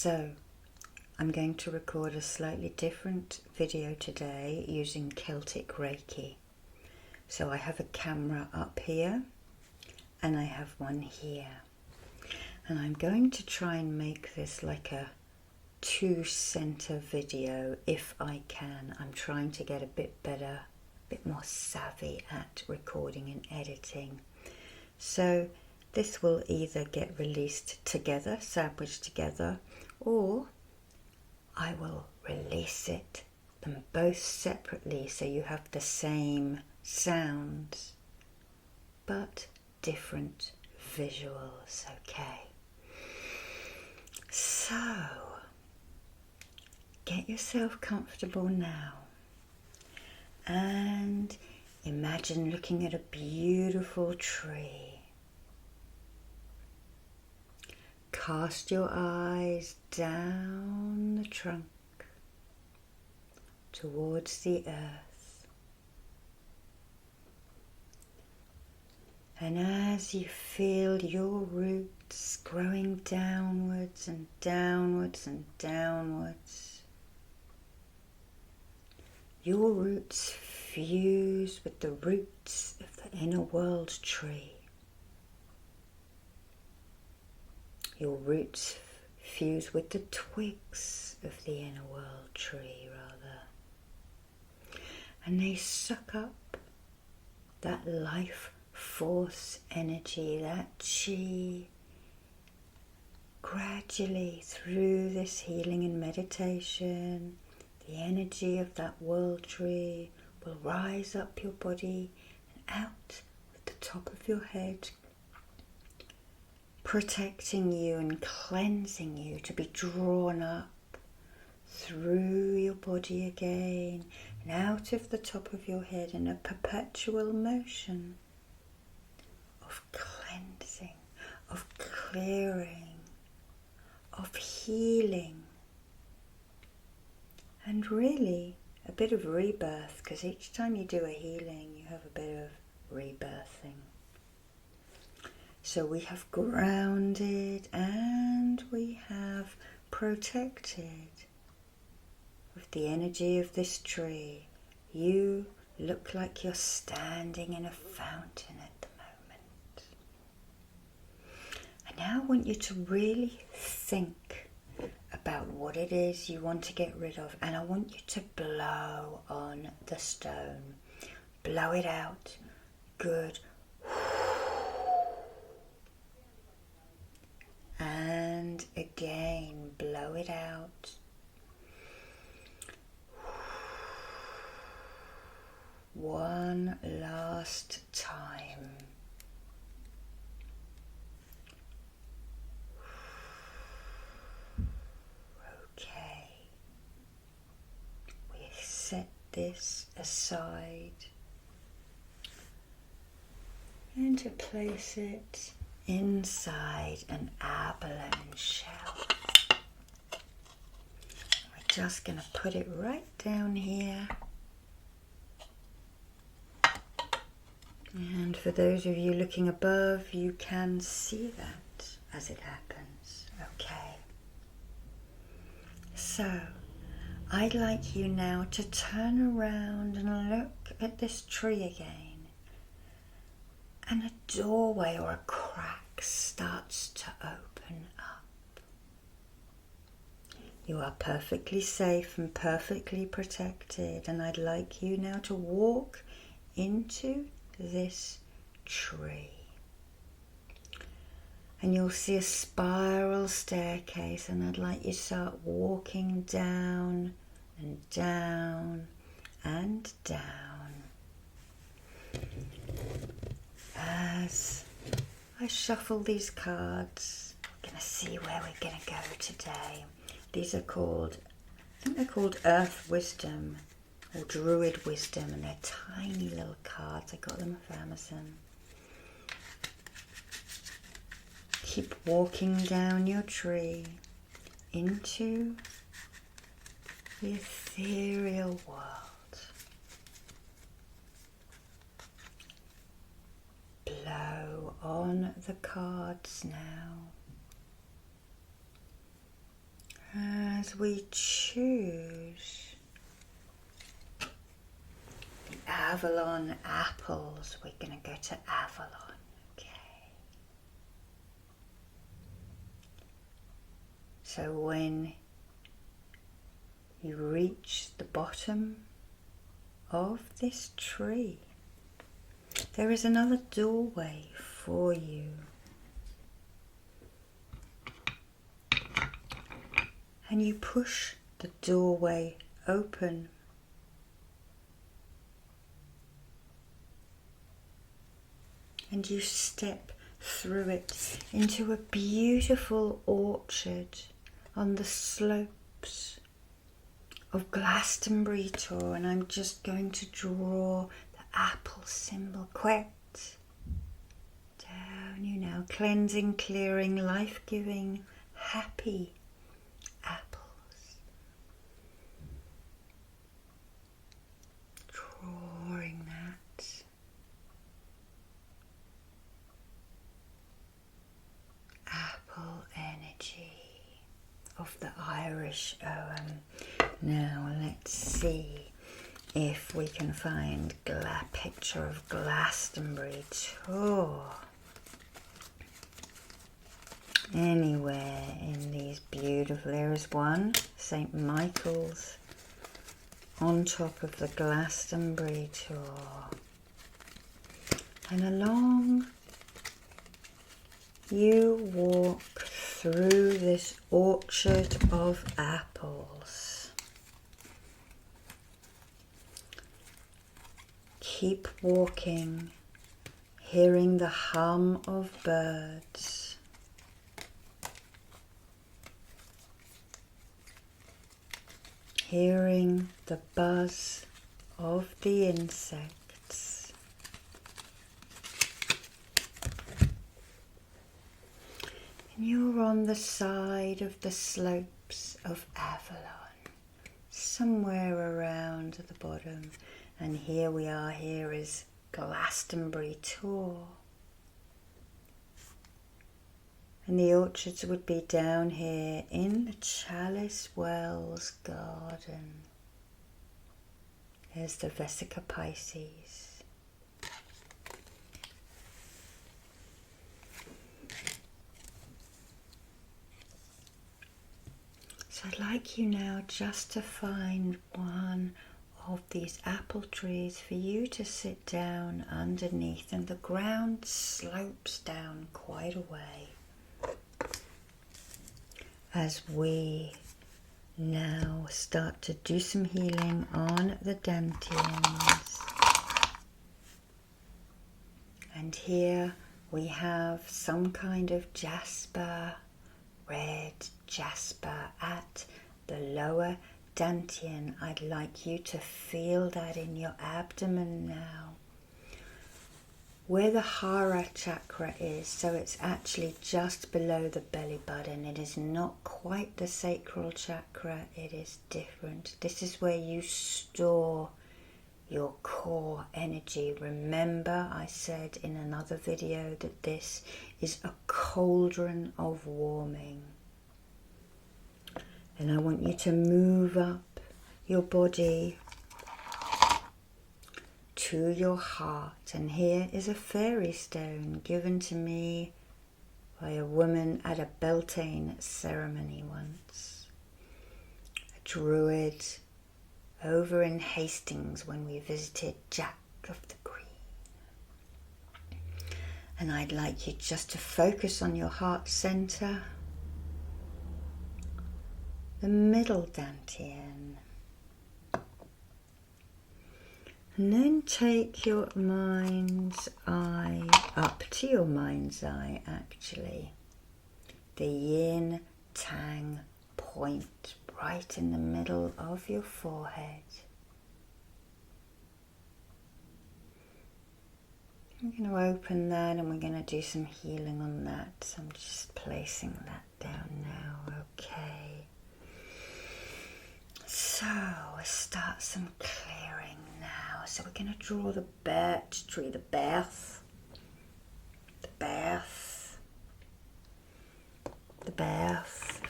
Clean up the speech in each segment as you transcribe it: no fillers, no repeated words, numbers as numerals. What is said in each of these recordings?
So, I'm going to record a slightly different video today using Celtic Reiki. So I have a camera up here and I have one here. And I'm going to try and make this like a two-center video if I can. I'm trying to get a bit better, a bit more savvy at recording and editing. So this will either get released together, sandwiched together, or I will release them both separately so you have the same sounds but different visuals, okay? So, get yourself comfortable now and imagine looking at a beautiful tree. Cast your eyes down the trunk towards the earth. And as you feel your roots growing downwards and downwards and downwards, your roots fuse with the roots of the inner world tree. Your roots fuse with the twigs of the inner world tree, rather. And they suck up that life force energy, that chi, gradually through this healing and meditation. The energy of that world tree will rise up your body and out at the top of your head, protecting you and cleansing you to be drawn up through your body again and out of the top of your head in a perpetual motion of cleansing, of clearing, of healing, and really a bit of rebirth, because each time you do a healing you have a bit of rebirthing. So we have grounded and we have protected with the energy of this tree. You look like you're standing in a fountain at the moment. And now I want you to really think about what it is you want to get rid of, and I want you to blow on the stone. Blow it out. Good. And again, blow it out. One last time. Okay. We set this aside and to place it inside an abalone shell. We're just going to put it right down here. And for those of you looking above, you can see that as it happens. Okay. So, I'd like you now to turn around and look at this tree again. And a doorway or a crack starts to open up. You are perfectly safe and perfectly protected, and I'd like you now to walk into this tree. And you'll see a spiral staircase, and I'd like you to start walking down and down and down. As I shuffle these cards, we're going to see where we're going to go today. These are called, I think they're called Earth Wisdom or Druid Wisdom, and they're tiny little cards. I got them off Amazon. Keep walking down your tree into the ethereal world. Blow on the cards now. as we choose the Avalon apples, we're going to go to Avalon. Okay. So when you reach the bottom of this tree, there is another doorway for you. And you push the doorway open. And you step through it into a beautiful orchard on the slopes of Glastonbury Tor. And I'm just going to draw the apple symbol quite down you now. Cleansing, clearing, life-giving, happy apples. Drawing that. Apple energy of the Irish Owen. Now let's see if we can find a picture of Glastonbury Tor anywhere in these beautiful. There is one, St. Michael's, on top of the Glastonbury Tor, and along you walk through this orchard of apples. Keep walking, hearing the hum of birds. Hearing the buzz of the insects. And you're on the side of the slopes of Avalon, somewhere around the bottom. And here we are, here is Glastonbury Tor. And the orchards would be down here in the Chalice Wells garden. There's the Vesica Pisces. So I'd like you now just to find one of these apple trees for you to sit down underneath, and the ground slopes down quite a way. As we now start to do some healing on the Dantiens. And here we have some kind of jasper, red jasper at the lower Dantien. I'd like you to feel that in your abdomen now. Where the Hara chakra is, so it's actually just below the belly button. It is not quite the sacral chakra, it is different. This is where you store your core energy. Remember, I said in another video that this is a cauldron of warming. And I want you to move up your body to your heart. And here is a fairy stone given to me by a woman at a Beltane ceremony once. A druid over in Hastings when we visited Jack of the Green. And I'd like you just to focus on your heart center, the middle Dantien. And then take your mind's eye up to your mind's eye, actually. The yin tang point right in the middle of your forehead. I'm going to open that and we're going to do some healing on that. So I'm just placing that down now. Okay. So we'll start some clearing now. So we're going to draw the birch tree, the bath, if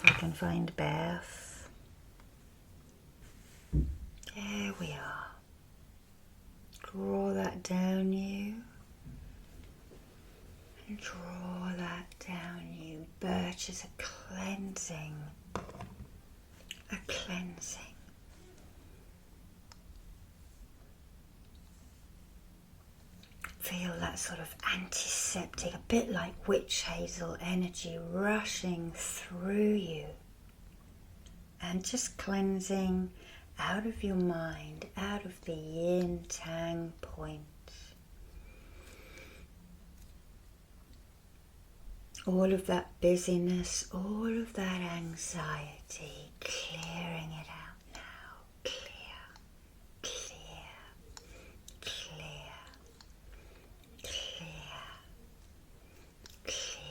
I can find Beth. There we are. Draw that down you. And draw that down you. Birch is a cleansing. A cleansing. Feel that sort of antiseptic, a bit like witch hazel energy rushing through you. And just cleansing out of your mind, out of the yin tang point. All of that busyness, all of that anxiety, clearing it out now. Clear, clear, clear, clear, clear,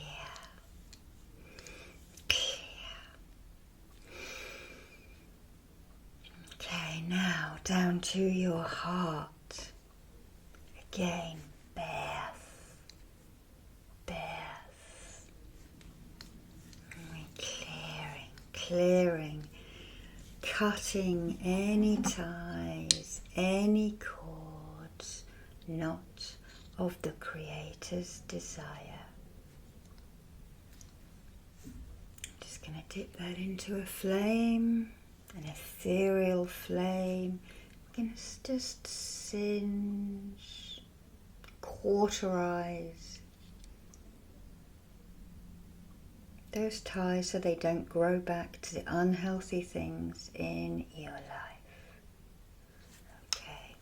clear. Okay, now down to your heart. Again, Beth, Beth. Clearing, cutting any ties, any cords, not of the Creator's desire. Just going to dip that into a flame, an ethereal flame. We're going to just singe, cauterize those ties so they don't grow back to the unhealthy things in your life. Okay.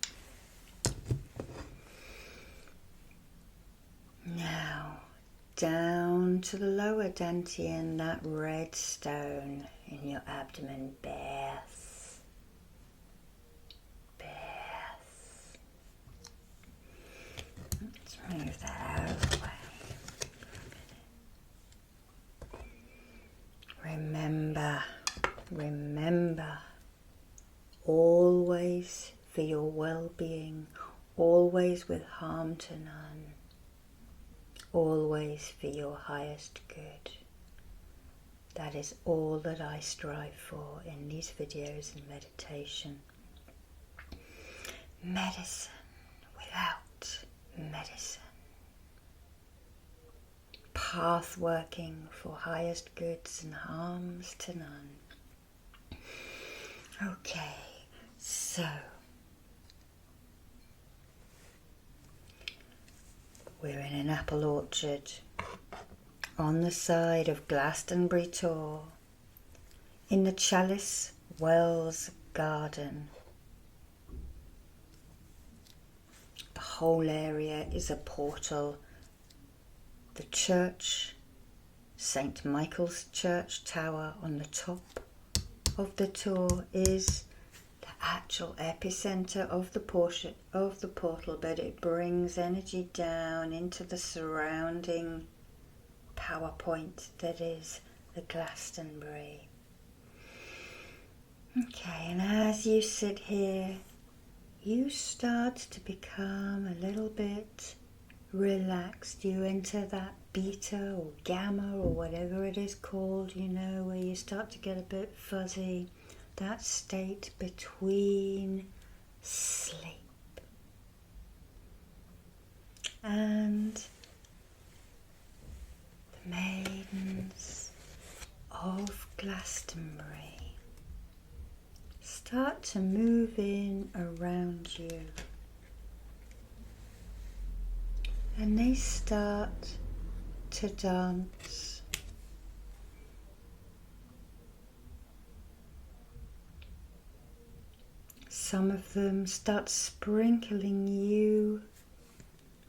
Now, down to the lower Dantien, that red stone in your abdomen. Beth. Beth. Let's move that out of the way. Remember, always for your well-being, always with harm to none, always for your highest good. That is all that I strive for in these videos and meditation. Medicine without medicine. Path working for highest goods and harms to none. Okay, so we're in an apple orchard on the side of Glastonbury Tor in the Chalice Wells Garden. The whole area is a portal. The church, St. Michael's Church Tower on the top of the Tor, is the actual epicenter of the portal, but it brings energy down into the surrounding power point that is the Glastonbury. Okay, and as you sit here, you start to become a little bit relaxed. You enter that beta or gamma or whatever it is called, you know, where you start to get a bit fuzzy. That state between sleep and the maidens of Glastonbury start to move in around you. And they start to dance. Some of them start sprinkling you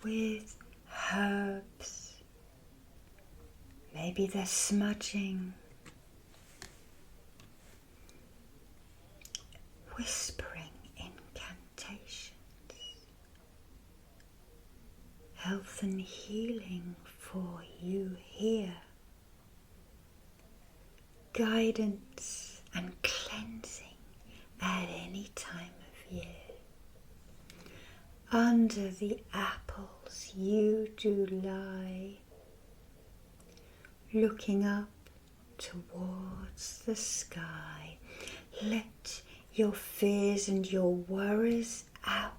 with herbs. Maybe they're smudging, whispering incantations. Health and healing for you here. Guidance and cleansing at any time of year. Under the apples you do lie, looking up towards the sky. Let your fears and your worries out.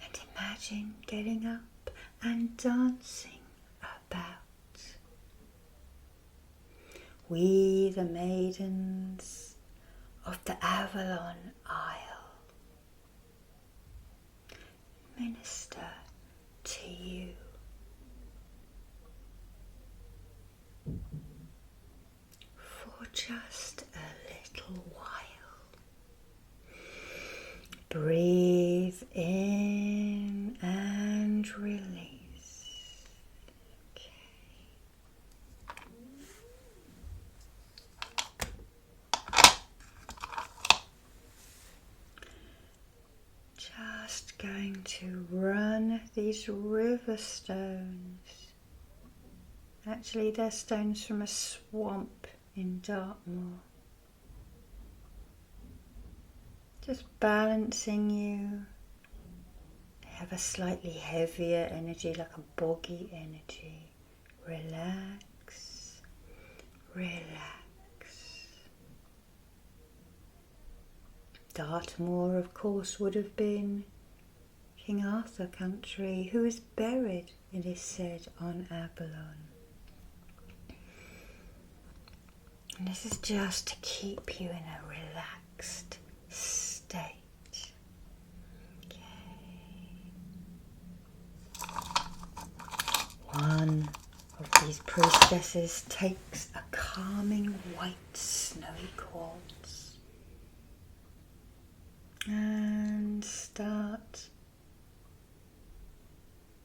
And imagine getting up and dancing about. We, the maidens of the Avalon Isle, minister to you. For just a little while. Breathe in and release. Just going to run these river stones. Actually, they're stones from a swamp in Dartmoor. Just balancing you. They have a slightly heavier energy, like a boggy energy. Relax, relax. Dartmoor, of course, would have been King Arthur country, who is buried, it is said, on Avalon. And this is just to keep you in a relaxed state. Okay. One of these priestesses takes a calming white snowy quartz and start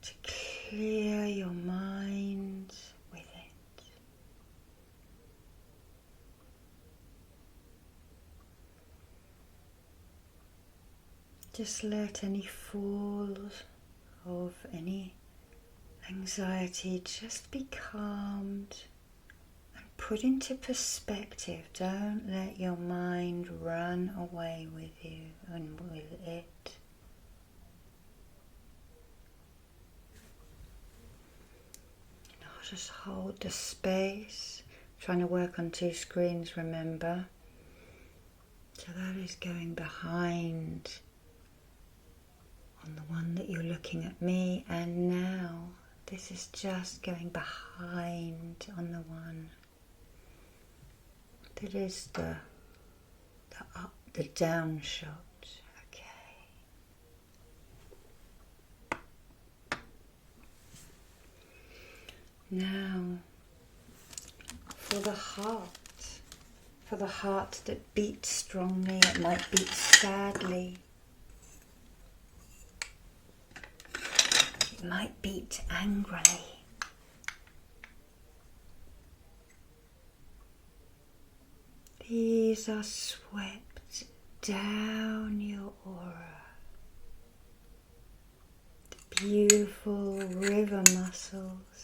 to clear your mind with it. Just let any falls of any anxiety just be calmed and put into perspective. Don't let your mind run away with you and with it. I'll just hold the space. Trying to work on two screens, remember. So that is going behind on the one that you're looking at me, and now this is just going behind on the one that is the down shot. Okay. Now for the heart that beats strongly, it might beat sadly. It might beat angrily. These are swept down your aura. The beautiful river mussels,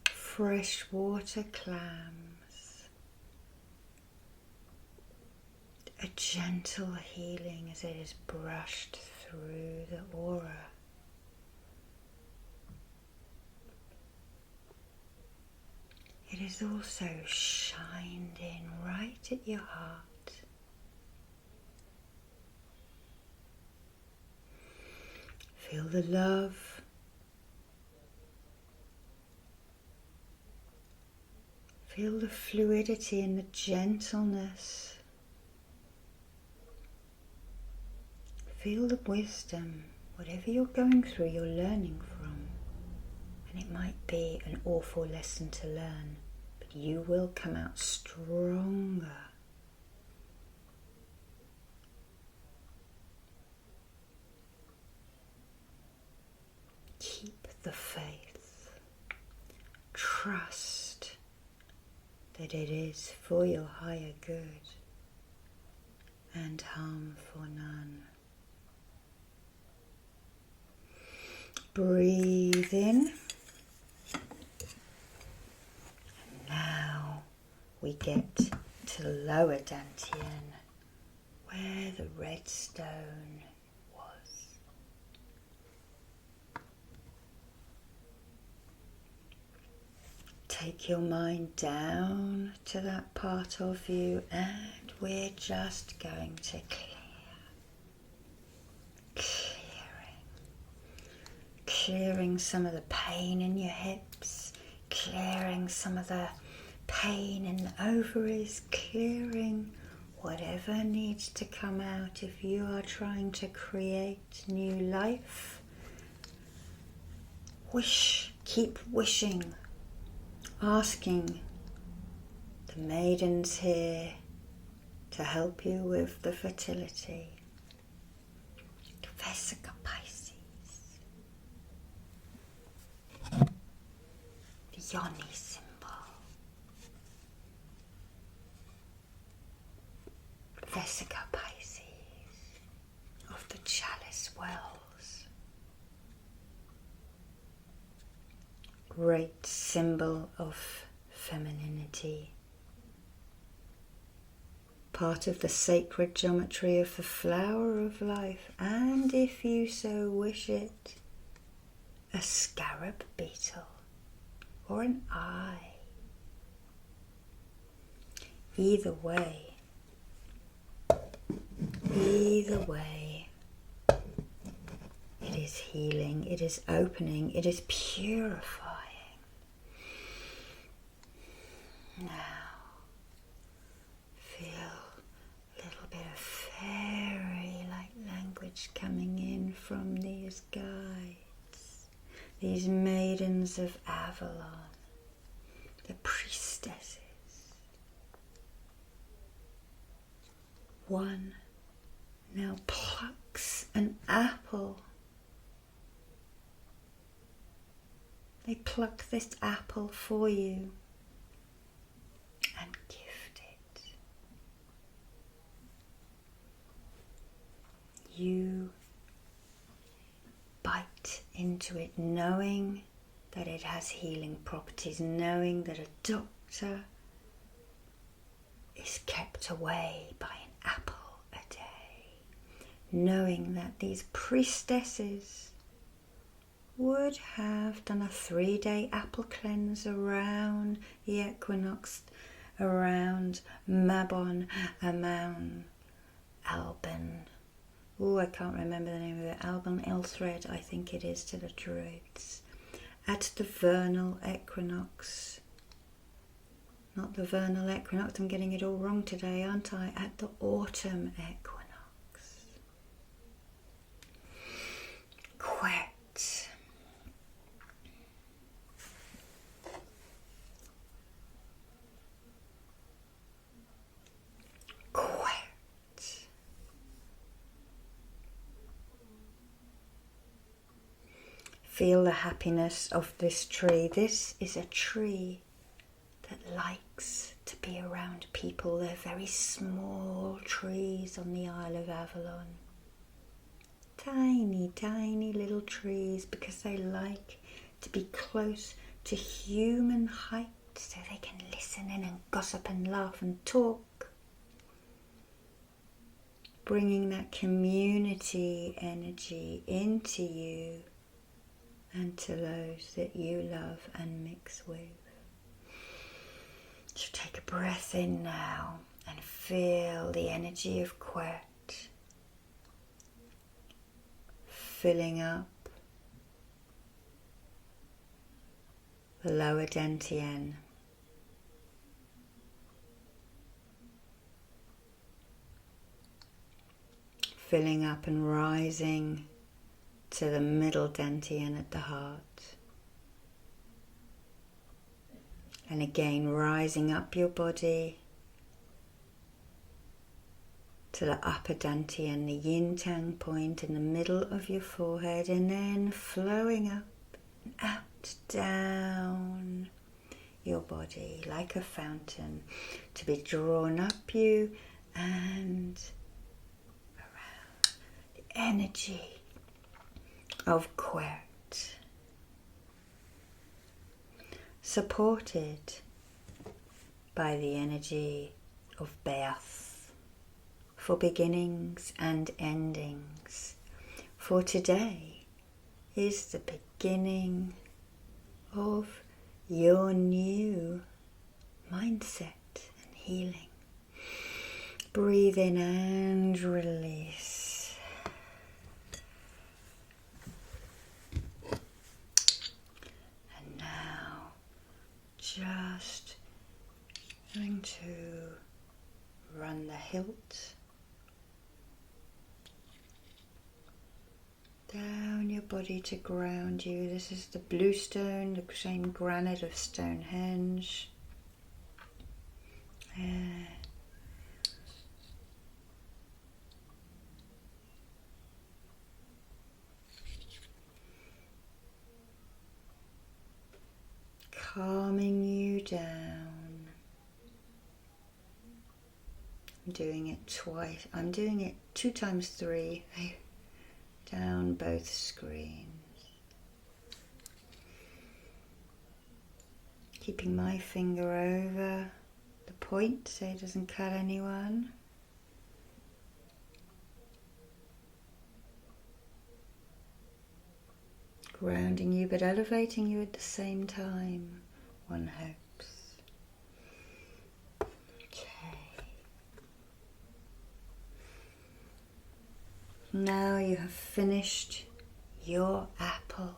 freshwater clams, a gentle healing as it is brushed through the aura. It is also shined in right at your heart. Feel the love. Feel the fluidity and the gentleness. Feel the wisdom. Whatever you're going through, you're learning from. And it might be an awful lesson to learn, but you will come out stronger. Keep the faith. Trust that it is for your higher good and harm for none. Breathe in. Now we get to lower Dantien, where the red stone was. take your mind down to that part of you, and we're just going to clearing some of the pain in your hips, clearing some of the pain in the ovaries, clearing whatever needs to come out. If you are trying to create new life, keep wishing, asking the maidens here to help you with the fertility. Vesica Pisces, the yoni symbol. Vesica Pisces of the chalice wells. Great symbol of femininity. Part of the sacred geometry of the flower of life, and if you so wish it, a scarab beetle or an eye. Either way, it is healing, it is opening, it is purifying. Now, feel a little bit of fairy-like language coming in from these guides, these maidens of Avalon, the priestesses. One now plucks an apple. They pluck this apple for you and gift it. You bite into it, knowing that it has healing properties, knowing that a doctor is kept away by an apple a day, knowing that these priestesses would have done a 3-day apple cleanse around the equinox, around Mabon, Amon, Alban. Oh, I can't remember the name of it. Alban Ilthred, I think it is, to the Druids. At the vernal equinox. Not the vernal equinox, I'm getting it all wrong today, aren't I? At the autumn equinox. Quet. Feel the happiness of this tree. This is a tree that likes to be around people. They're very small trees on the Isle of Avalon. Tiny, tiny little trees because they like to be close to human height so they can listen in and gossip and laugh and talk. Bringing that community energy into you and to those that you love and mix with. So take a breath in now and feel the energy of Quet filling up the lower Dantien. Filling up and rising to the middle Dantien at the heart. And again, rising up your body to the upper Dantien, the yin-tang point in the middle of your forehead, and then flowing up and out, down your body like a fountain to be drawn up you and around. The energy of Quet, supported by the energy of Beath, for beginnings and endings. For today is the beginning of your new mindset and healing. Breathe in and release. And now just going to run the hilt down your body to ground you. This is the blue stone, the same granite of Stonehenge. Calming you down. I'm doing it twice. I'm doing it 2 times 3 down both screens. Keeping my finger over the point so it doesn't cut anyone. Grounding you but elevating you at the same time, one hopes. Okay. Now you have finished your apple,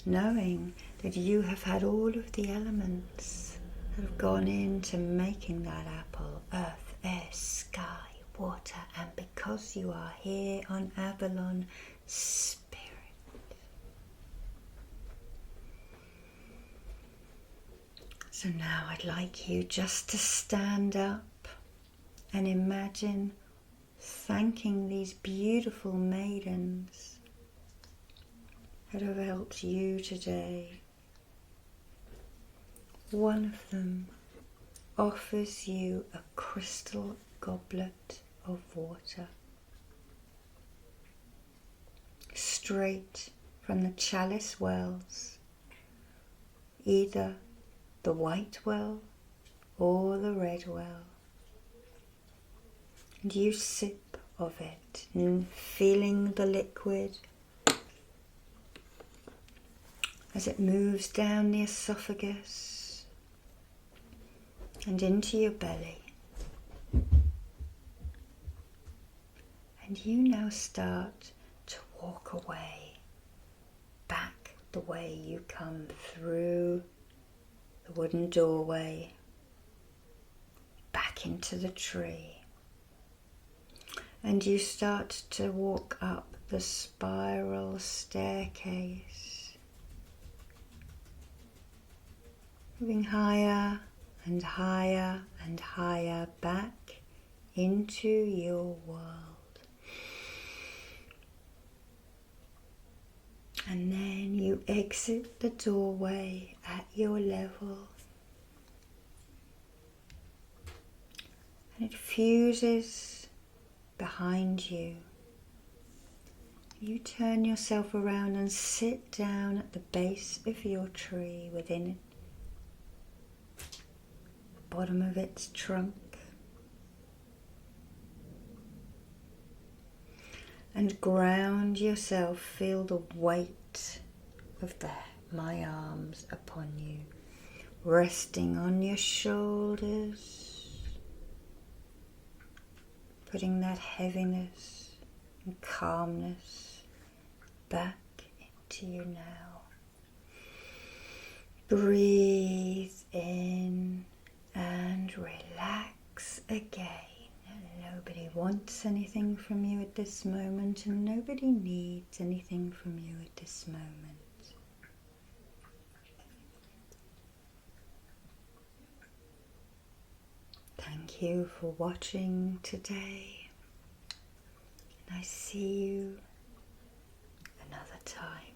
knowing that you have had all of the elements that have gone into making that apple: earth, air, sky, water, and because you are here on Avalon, spirit. So now I'd like you just to stand up and imagine thanking these beautiful maidens that have helped you today. One of them offers you a crystal goblet of water, straight from the chalice wells, either the white well or the red well. And you sip of it, feeling the liquid as it moves down the esophagus and into your belly. And you now start to walk away, back the way you come through the wooden doorway, back into the tree. And you start to walk up the spiral staircase, moving higher and higher and higher back into your world. And then you exit the doorway at your level. And it fuses behind you. You turn yourself around and sit down at the base of your tree within it, the bottom of its trunk. And ground yourself, feel the weight of my arms upon you, resting on your shoulders, putting that heaviness and calmness back into you now. Breathe in and relax again. Nobody wants anything from you at this moment, and nobody needs anything from you at this moment. Thank you for watching today, and I see you another time.